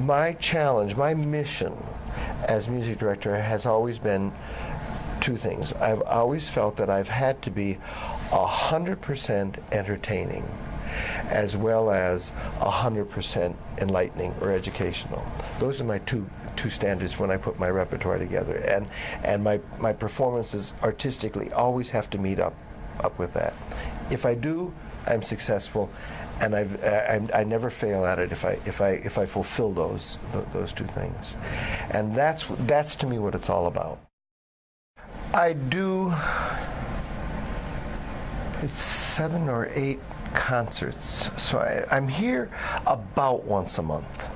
my challenge, my mission as music director has always been two things. I've always felt that I've had to be 100% entertaining as well as 100% enlightening or educational. Those are my two standards when I put my repertoire together, and my performances artistically always have to meet up with that. If I do, I'm successful, and I never fail at it if I fulfill those two things, and that's to me what it's all about. I do, it's 7 or 8 concerts, so I'm here about once a month.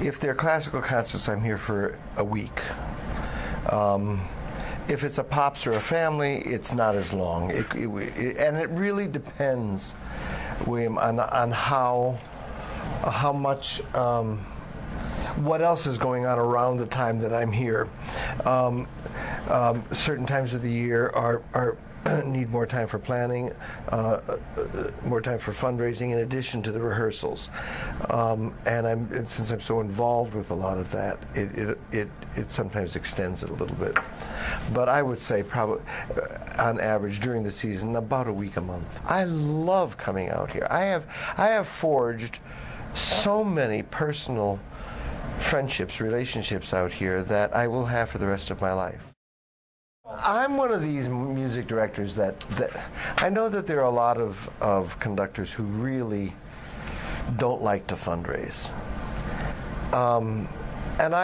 If they're classical concerts, I'm here for a week. If it's a pops or a family, it's not as long. And it really depends, William, on how much, what else is going on around the time that I'm here. Certain times of the year are need more time for planning, more time for fundraising in addition to the rehearsals. And since I'm so involved with a lot of that, it sometimes extends it a little bit. But I would say probably, on average, during the season, about a week a month. I love coming out here. I have forged so many personal friendships, relationships out here that I will have for the rest of my life. I'm one of these music directors that I know that there are a lot of conductors who really don't like to fundraise. And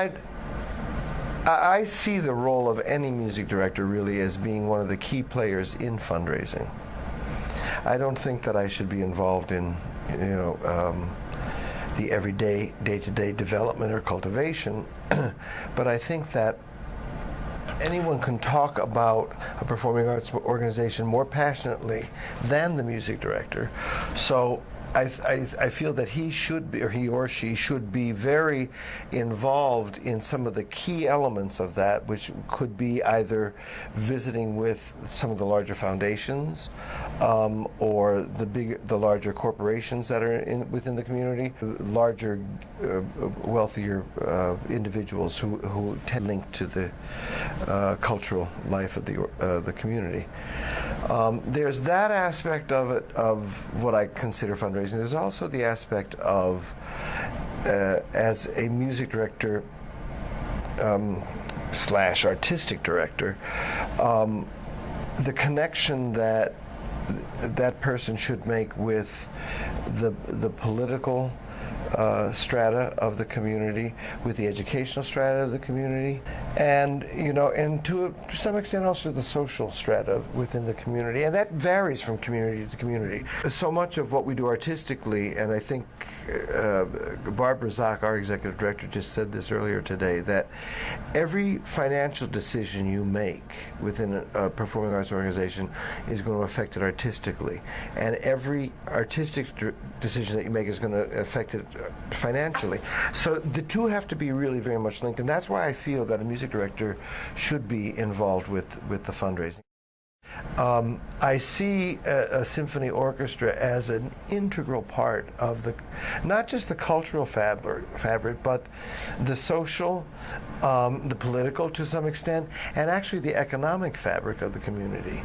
I see the role of any music director really as being one of the key players in fundraising. I don't think that I should be involved in, the everyday, day-to-day development or cultivation, but I think that anyone can talk about a performing arts organization more passionately than the music director. So I feel that he should be, or he or she should be, very involved in some of the key elements of that, which could be either visiting with some of the larger foundations, or the larger corporations that are within the community, larger, wealthier individuals who tend linked to the cultural life of the community. There's that aspect of it, of what I consider fundraising. There's also the aspect of, as a music director / artistic director, the connection that person should make with the political strata of the community, with the educational strata of the community, and to some extent also the social strata within the community, and that varies from community to community. So much of what we do artistically, and I think Barbara Zock, our executive director, just said this earlier today, that every financial decision you make within a performing arts organization is going to affect it artistically, and every artistic decision that you make is going to affect it financially. So the two have to be really very much linked, and that's why I feel that a music director should be involved with the fundraising. I see a symphony orchestra as an integral part of not just the cultural fabric, but the social, the political to some extent, and actually the economic fabric of the community.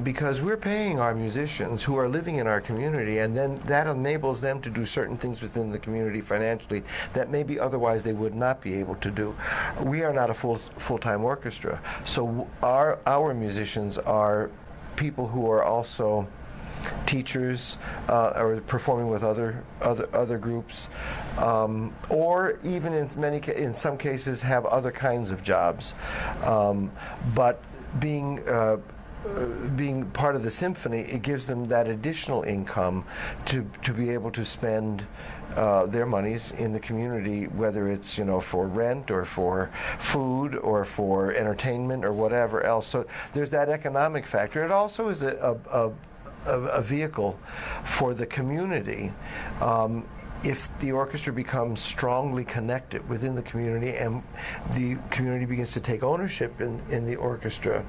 Because we're paying our musicians who are living in our community, and then that enables them to do certain things within the community financially that maybe otherwise they would not be able to do. We are not a full-time orchestra, so our musicians are people who are also teachers, or performing with other groups, or even in some cases have other kinds of jobs, but being part of the symphony, it gives them that additional income to be able to spend their monies in the community, whether it's for rent or for food or for entertainment or whatever else. So there's that economic factor. It also is a vehicle for the community if the orchestra becomes strongly connected within the community and the community begins to take ownership in the orchestra,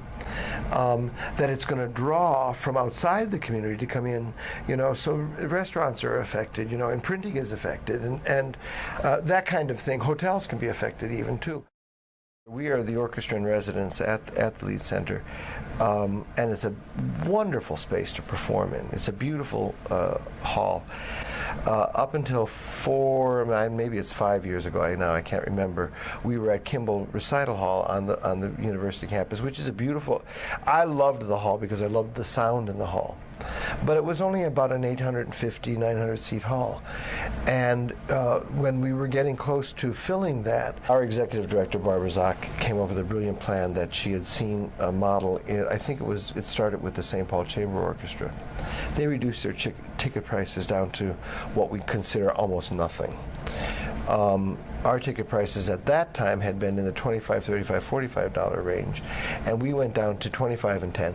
that it's going to draw from outside the community to come in, so restaurants are affected, and printing is affected, and that kind of thing. Hotels can be affected even too. We are the orchestra in residence at the Lead Center, and it's a wonderful space to perform in. It's a beautiful hall. Up until maybe it's 5 years ago now, I can't remember, we were at Kimball Recital Hall on the university campus, which is a beautiful, I loved the hall because I loved the sound in the hall. But it was only about an 850, 900 seat hall. And when we were getting close to filling that, our executive director, Barbara Zock, came up with a brilliant plan that she had seen a model. I think it started with the St. Paul Chamber Orchestra. They reduced their ticket prices down to what we consider almost nothing. Our ticket prices at that time had been in the $25, $35, $45 range, and we went down to $25 and $10.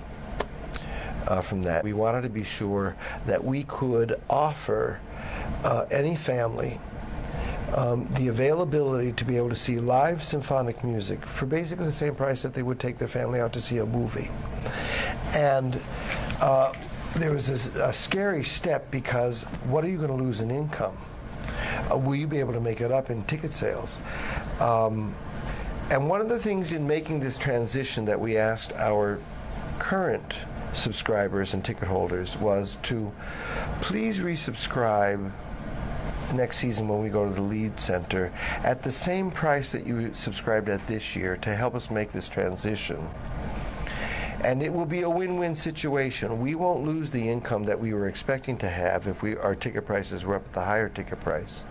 From that, we wanted to be sure that we could offer any family the availability to be able to see live symphonic music for basically the same price that they would take their family out to see a movie. And there was a scary step, because what are you going to lose in income? Will you be able to make it up in ticket sales? And one of the things in making this transition that we asked our current subscribers and ticket holders was to please resubscribe next season when we go to the Lead Center at the same price that you subscribed at this year, to help us make this transition. And it will be a win-win situation. We won't lose the income that we were expecting to have if our ticket prices were up at the higher ticket price.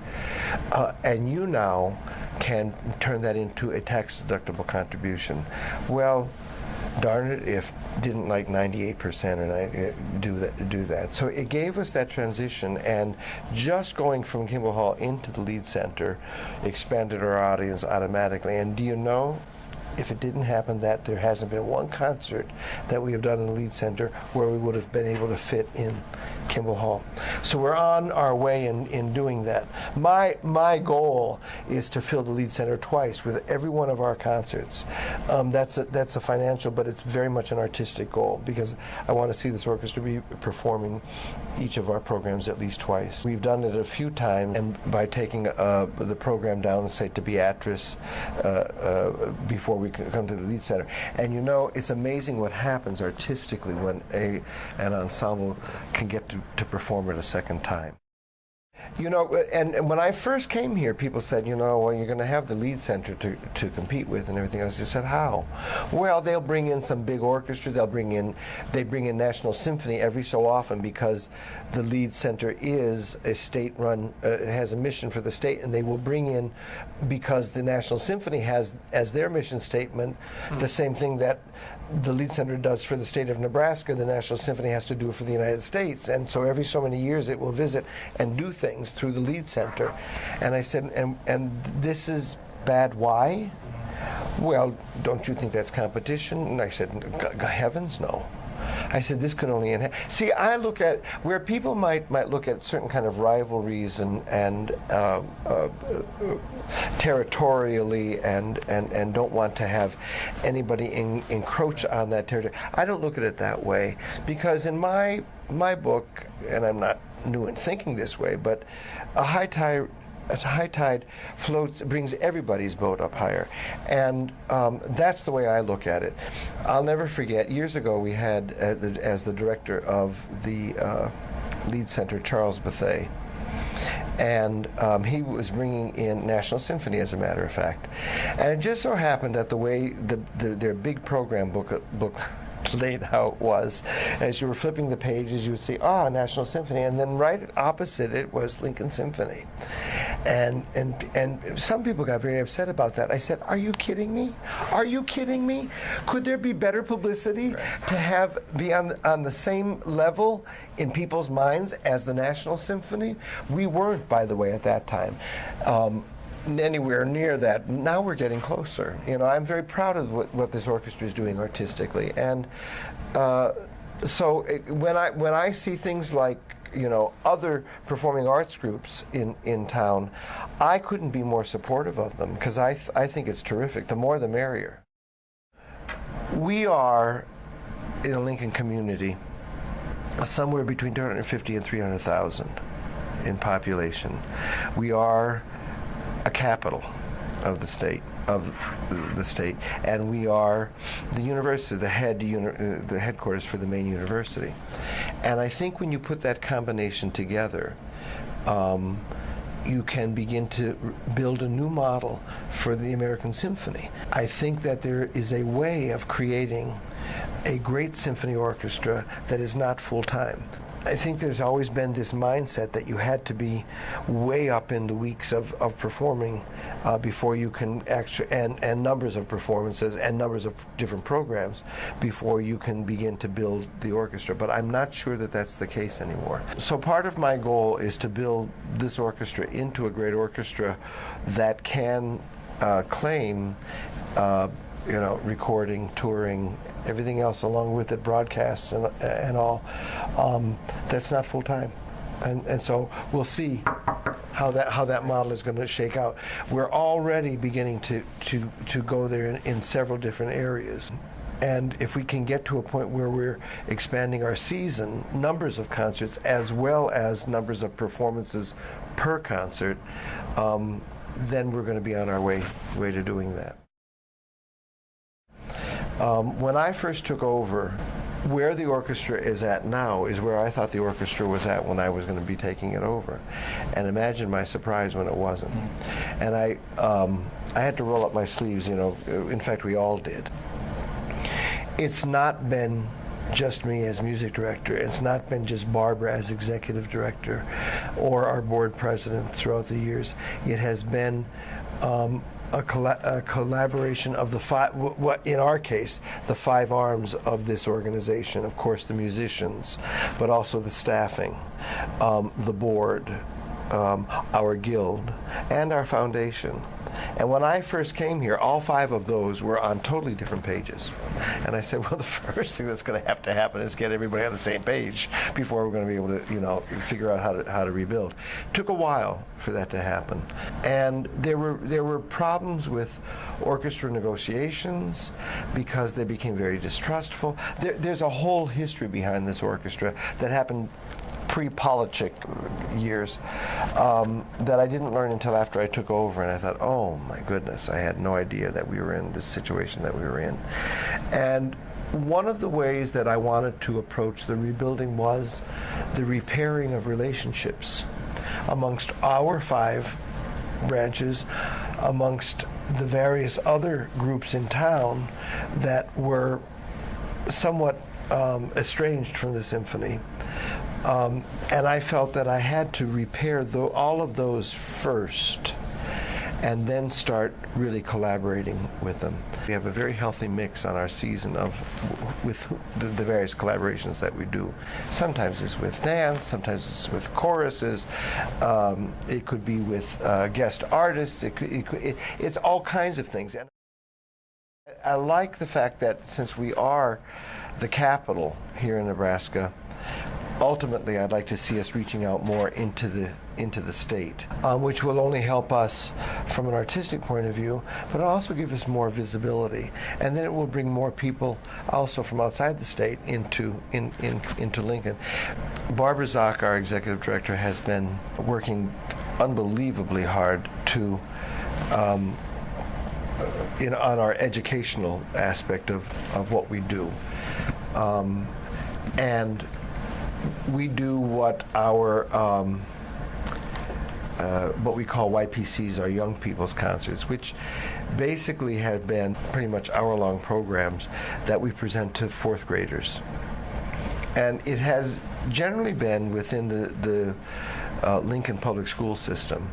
And you now can turn that into a tax-deductible contribution. Well, darn it if didn't like 98% or do that. So it gave us that transition, and just going from Kimball Hall into the Lead Center expanded our audience automatically. And do you know, if it didn't happen, that there hasn't been one concert that we have done in the Lead Center where we would have been able to fit in Kimball Hall. So we're on our way in doing that. My goal is to fill the Lead Center twice with every one of our concerts. That's a financial, but it's very much an artistic goal, because I want to see this orchestra be performing each of our programs at least twice. We've done it a few times, and by taking the program down, say, to Beatrice before we come to the Lead Center. And it's amazing what happens artistically when an ensemble can get to perform it a second time. And when I first came here, people said, well, you're going to have the Lead Center to compete with and everything else. I said, how? Well, they'll bring in some big orchestras. They bring in National Symphony every so often, because the Lead Center is a state-run, has a mission for the state, and they will bring in, because the National Symphony has as their mission statement the same thing that the Lead Center does for the state of Nebraska, the National Symphony has to do for the United States. And so every so many years it will visit and do things through the Lead Center. And I said, and this is bad, why? Well, don't you think that's competition? And I said, heavens no. I said, this can only enhance. See, I look at where people might look at certain kind of rivalries and territorially and don't want to have anybody encroach on that territory. I don't look at it that way, because in my book, and I'm not new in thinking this way, but a high tide floats, brings everybody's boat up higher. And that's the way I look at it. I'll never forget, years ago we had, as the director of the Lead Center, Charles Bethea. And he was bringing in National Symphony, as a matter of fact. And it just so happened that the way their big program book laid out was, as you were flipping the pages, you would see, National Symphony, and then right opposite it was Lincoln Symphony. And some people got very upset about that. I said, are you kidding me? Are you kidding me? Could there be better publicity to be on the same level in people's minds as the National Symphony? We weren't, by the way, at that time. Anywhere near that. Now we're getting closer. I'm very proud of what this orchestra is doing artistically, and so when I see things like other performing arts groups in town, I couldn't be more supportive of them, because I think it's terrific. The more the merrier. We are, in a Lincoln community, somewhere between 250 and 300,000 in population. We are a capital of the state, and we are the university, the headquarters for the main university. And I think when you put that combination together, you can begin to build a new model for the American symphony. I think that there is a way of creating a great symphony orchestra that is not full-time. I think there's always been this mindset that you had to be way up in the weeks of performing before you can actually, and numbers of performances and numbers of different programs before you can begin to build the orchestra. But I'm not sure that that's the case anymore. So part of my goal is to build this orchestra into a great orchestra that can claim recording, touring, everything else along with it, broadcasts and all. That's not full time, and so we'll see how that model is going to shake out. We're already beginning to go there in several different areas. And if we can get to a point where we're expanding our season, numbers of concerts as well as numbers of performances per concert, then we're going to be on our way to doing that. When I first took over, where the orchestra is at now is where I thought the orchestra was at when I was going to be taking it over. And imagine my surprise when it wasn't. And I had to roll up my sleeves, in fact we all did. It's not been just me as music director. It's not been just Barbara as executive director or our board president throughout the years. It has been a collaboration of the five, in our case, the five arms of this organization. Of course, the musicians, but also the staffing, the board, our guild, and our foundation. And when I first came here, all five of those were on totally different pages. And I said, well, the first thing that's going to happen is get everybody on the same page before we're going to be able to, figure out how to rebuild. It took a while for that to happen. And there were problems with orchestra negotiations because they became very distrustful. There's a whole history behind this orchestra that happened pre-Polochick years that I didn't learn until after I took over, and I thought, oh my goodness, I had no idea that we were in this situation that we were in. And one of the ways that I wanted to approach the rebuilding was the repairing of relationships amongst our five branches, amongst the various other groups in town that were somewhat estranged from the symphony. And I felt that I had to repair all of those first and then start really collaborating with them. We have a very healthy mix on our season with the various collaborations that we do. Sometimes it's with dance, sometimes it's with choruses, it could be with guest artists, it's all kinds of things. And I like the fact that since we are the capital here in Nebraska, ultimately, I'd like to see us reaching out more into the state, which will only help us from an artistic point of view, but it'll also give us more visibility, and then it will bring more people also from outside the state into Lincoln. Barbara Zock, our executive director, has been working unbelievably hard to on our educational aspect of what we do, and we do what what we call YPCs, our Young People's Concerts, which basically have been pretty much hour-long programs that we present to fourth graders. And it has generally been within the Lincoln Public School system,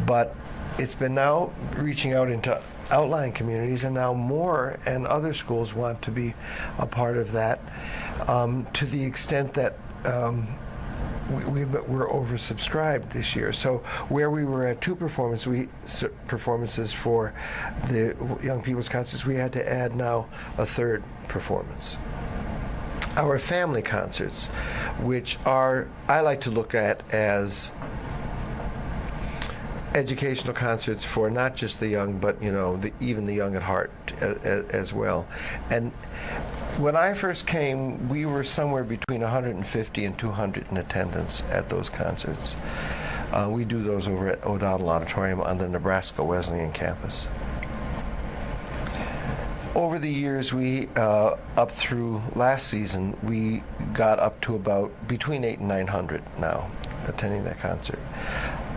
but it's been now reaching out into outlying communities, and now more and other schools want to be a part of that, to the extent that we're oversubscribed this year. So where we were at two performances for the Young People's Concerts, we had to add now a third performance. our family concerts, which are, I like to look at as educational concerts for not just the young, but even the young at heart as well. And when I first came, we were somewhere between 150 and 200 in attendance at those concerts. We do those over at O'Donnell Auditorium on the Nebraska Wesleyan campus. Over the years, we up through last season, we got up to about between 800 and 900 now attending that concert.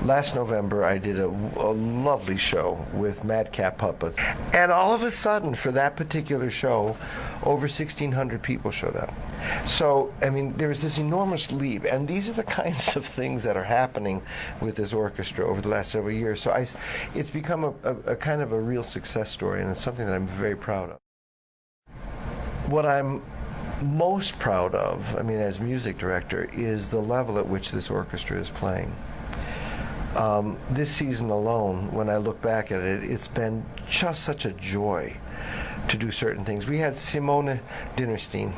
Last November, I did a lovely show with Madcap Puppets, and all of a sudden, for that particular show, over 1,600 people showed up. So, I mean, there was this enormous leap, and these are the kinds of things that are happening with this orchestra over the last several years. So it's become a kind of a real success story, and it's something that I'm very proud of. What I'm most proud of, I mean, as music director, is the level at which this orchestra is playing. This season alone, when I look back at it, it's been just such a joy to do certain things. We had Simone Dinnerstein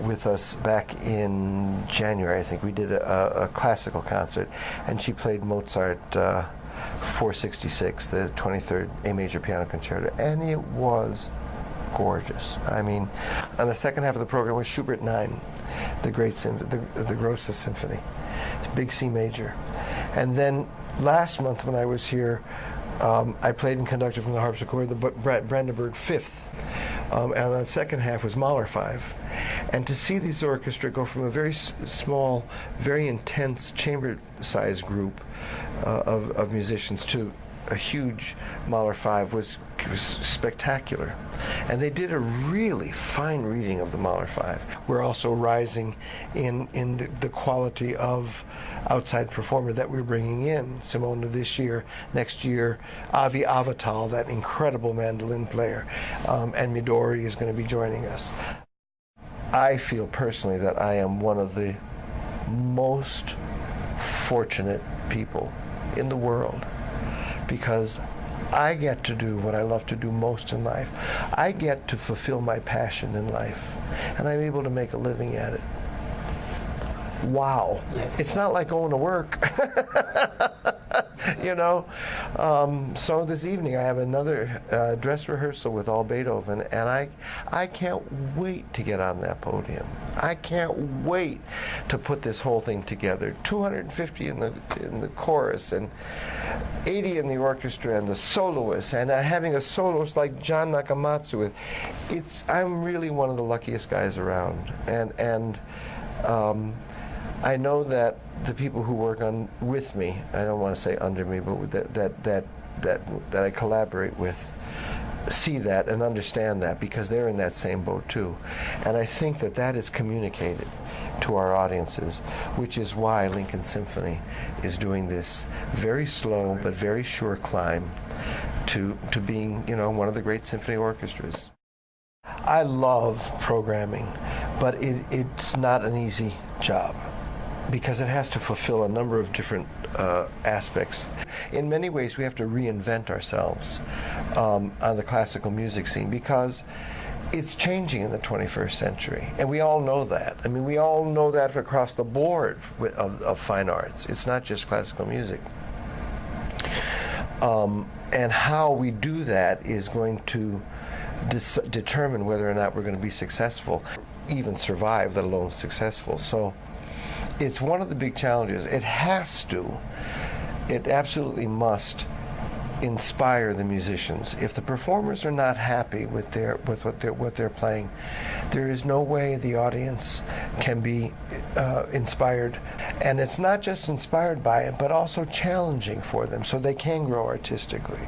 with us back in January, I think. We did a classical concert, and she played Mozart 466, the 23rd A major piano concerto, and it was gorgeous. I mean, on the second half of the program was Schubert 9, the great the Grosse Symphony, big C major. And then last month when I was here, I played and conducted from the harpsichord the Brandenburg Fifth, and the second half was Mahler 5. And to see this orchestra go from a very small, very intense chamber-sized group of musicians to a huge Mahler 5 was spectacular. And they did a really fine reading of the Mahler 5. We're also rising in the quality of outside performer that we're bringing in. Simona this year, next year, Avi Avatal, that incredible mandolin player, and Midori is going to be joining us. I feel personally that I am one of the most fortunate people in the world, because I get to do what I love to do most in life. I get to fulfill my passion in life, and I'm able to make a living at it. Wow. It's not like going to work. So this evening I have another dress rehearsal with all Beethoven, and I can't wait to get on that podium. I can't wait to put this whole thing together. 250 in the chorus, and 80 in the orchestra, and the soloists, and having a soloist like John Nakamatsu. I'm really one of the luckiest guys around, and I know that the people who work with me, I don't want to say under me, but that I collaborate with, see that and understand that, because they're in that same boat too. And I think that is communicated to our audiences, which is why Lincoln Symphony is doing this very slow but very sure climb to being, one of the great symphony orchestras. I love programming, but it's not an easy job, because it has to fulfill a number of different aspects. In many ways, we have to reinvent ourselves on the classical music scene, because it's changing in the 21st century, and we all know that. I mean, we all know that across the board of fine arts. It's not just classical music. And how we do that is going to determine whether or not we're going to be successful, even survive, let alone successful. So it's one of the big challenges. It absolutely must inspire the musicians. If the performers are not happy with what they're playing, there is no way the audience can be inspired. And it's not just inspired by it, but also challenging for them, so they can grow artistically.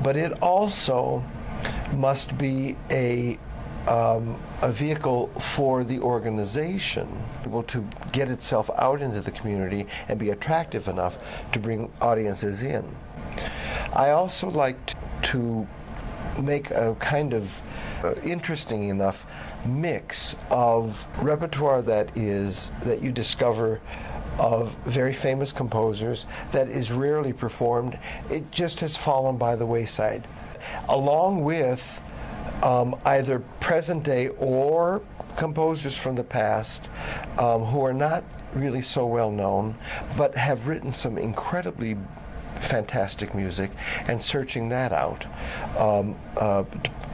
But it also must be a vehicle for the organization able to get itself out into the community and be attractive enough to bring audiences in. I also like to make a kind of interesting enough mix of repertoire that you discover of very famous composers that is rarely performed. It just has fallen by the wayside, along with either present day or composers from the past who are not really so well known, but have written some incredibly fantastic music, and searching that out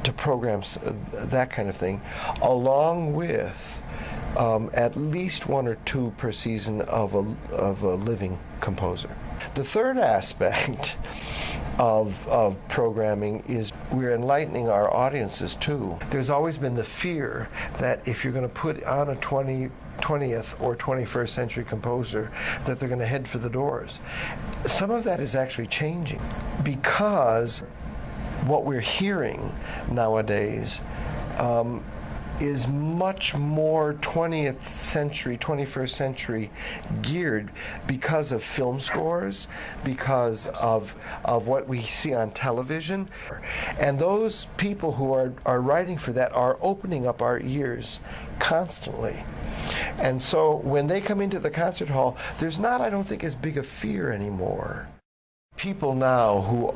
to programs, that kind of thing, along with at least one or two per season of a living composer. The third aspect of programming is we're enlightening our audiences too. There's always been the fear that if you're going to put on a 20th or 21st century composer, that they're going to head for the doors. Some of that is actually changing, because what we're hearing nowadays is much more 20th century, 21st century geared, because of film scores, because of what we see on television. And those people who are writing for that are opening up our ears constantly. And so when they come into the concert hall, there's not, I don't think, as big a fear anymore. People now who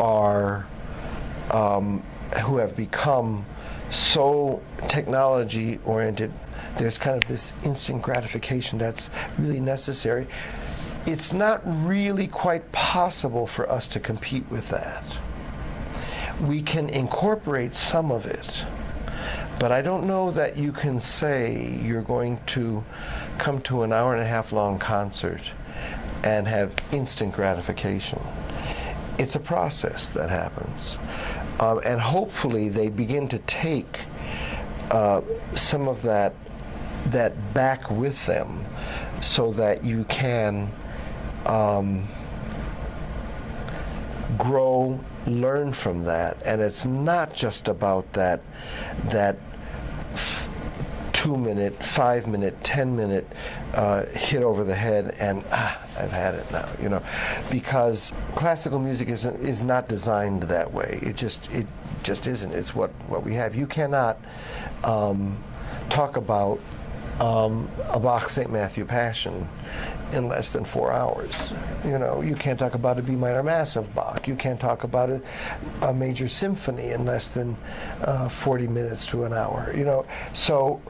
have become so technology oriented, there's kind of this instant gratification that's really necessary. It's not really quite possible for us to compete with that. We can incorporate some of it, but I don't know that you can say you're going to come to an hour-and-a-half long concert and have instant gratification. It's a process that happens. And hopefully they begin to take some of that back with them, so that you can grow, learn from that. And it's not just about that 2-minute, 5-minute, 10-minute hit over the head and I've had it now, because classical music is not designed that way. It just isn't. It's what we have. You cannot talk about a Bach St. Matthew Passion in less than 4 hours. You can't talk about a B minor Mass of Bach. You can't talk about a major symphony in less than 40 minutes to an hour. So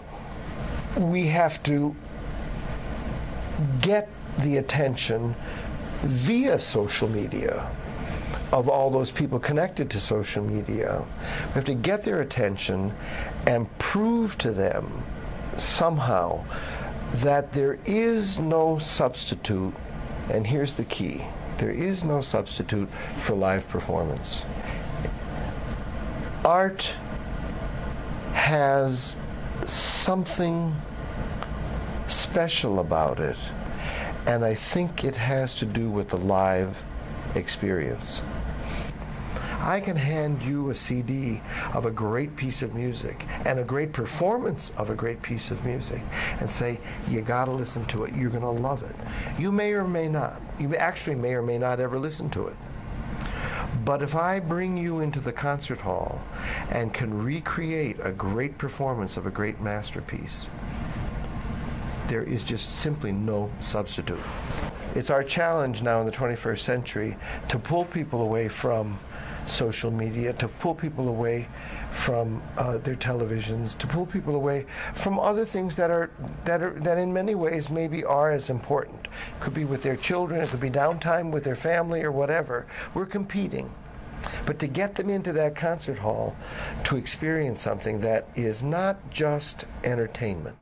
we have to get the attention via social media of all those people connected to social media. We have to get their attention and prove to them somehow that there is no substitute, and here's the key, there is no substitute for live performance. Art has something special about it, and I think it has to do with the live experience. I can hand you a CD of a great piece of music and a great performance of a great piece of music and say, you gotta listen to it, you're gonna love it. You may or may not. You actually may or may not ever listen to it. But if I bring you into the concert hall and can recreate a great performance of a great masterpiece, there is just simply no substitute. It's our challenge now in the 21st century to pull people away from social media, to pull people away from their televisions, to pull people away from other things that in many ways maybe are as important. It could be with their children, it could be downtime with their family or whatever. We're competing. But to get them into that concert hall to experience something that is not just entertainment.